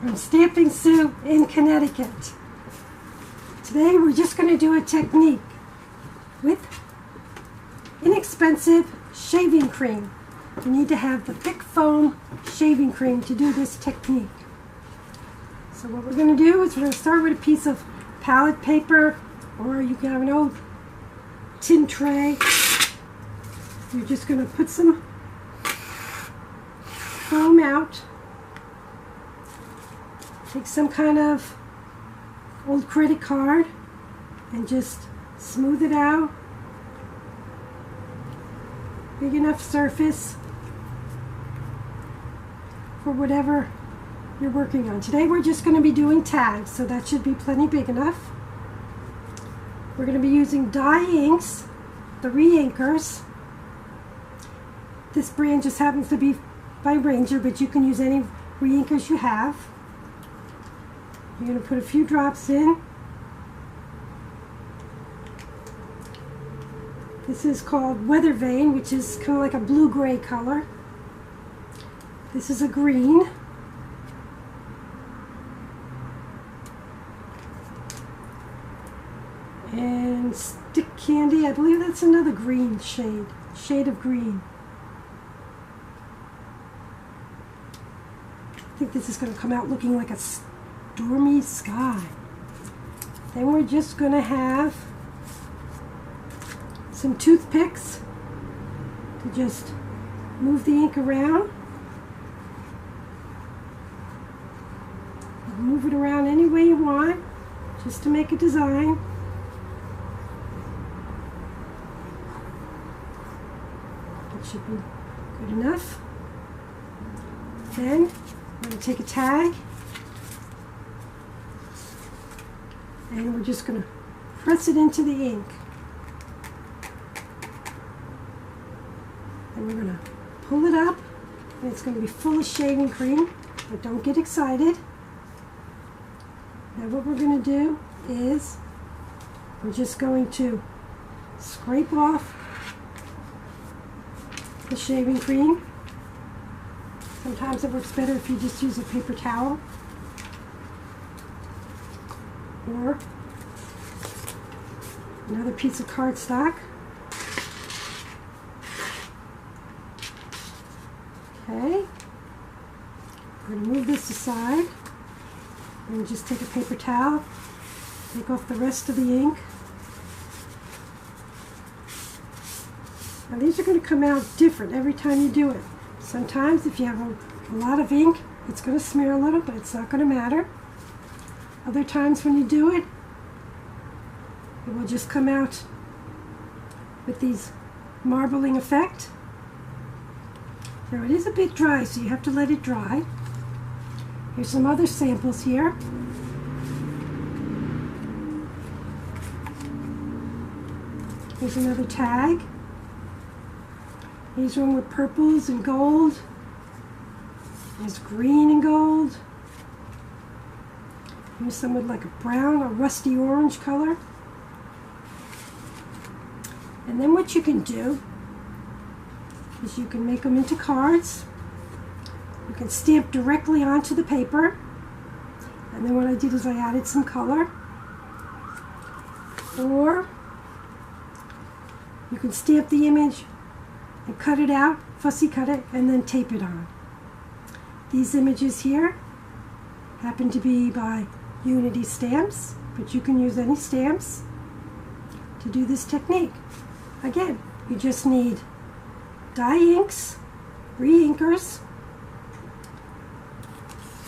from Stamping Sue in Connecticut. Today we're just going to do a technique with inexpensive shaving cream. You need to have the thick foam shaving cream to do this technique. So what we're going to do is we're going to start with a piece of palette paper, or you can have an old tin tray. You're just going to put some foam out. Take some kind of old credit card and just smooth it out. Big enough surface for whatever you're working on. Today we're just going to be doing tags, so that should be plenty big enough. We're going to be using dye inks, the Reinkers. This brand just happens to be by Ranger, but you can use any Reinkers you have. You're going to put a few drops in. This is called Weather Vane, which is kind of like a blue-gray color. This is a green. And Stick Candy, I believe that's another green shade of green. I think this is going to come out looking like a stormy sky. Then we're just going to have some toothpicks to just move the ink around. Move it around any way you want, just to make a design. That should be good enough. Then we're going to take a tag, and we're just going to press it into the ink. And we're going to pull it up, and it's going to be full of shaving cream, but don't get excited. Now what we're going to do is we're just going to scrape off the shaving cream. Sometimes it works better if you just use a paper towel or another piece of cardstock. Okay, we're going to move this aside and just take a paper towel, take off the rest of the ink. Now these are going to come out different every time you do it. Sometimes if you have a lot of ink, it's going to smear a little, but it's not going to matter. Other times when you do it, it will just come out with these marbling effect. Now it is a bit dry, so you have to let it dry. Here's some other samples here. Here's another tag. Here's one with purples and gold. There's green and gold. Here's some with like a brown or rusty orange color. And then what you can do is you can make them into cards. You can stamp directly onto the paper. And then what I did is I added some color. Or you can stamp the image and cut it out, fussy cut it, and then tape it on. These images here happen to be by Unity Stamps, but you can use any stamps to do this technique. Again, you just need dye inks, Reinkers,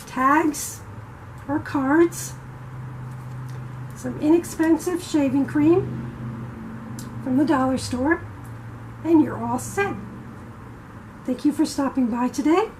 tags or cards, some inexpensive shaving cream from the dollar store, and you're all set. Thank you for stopping by today.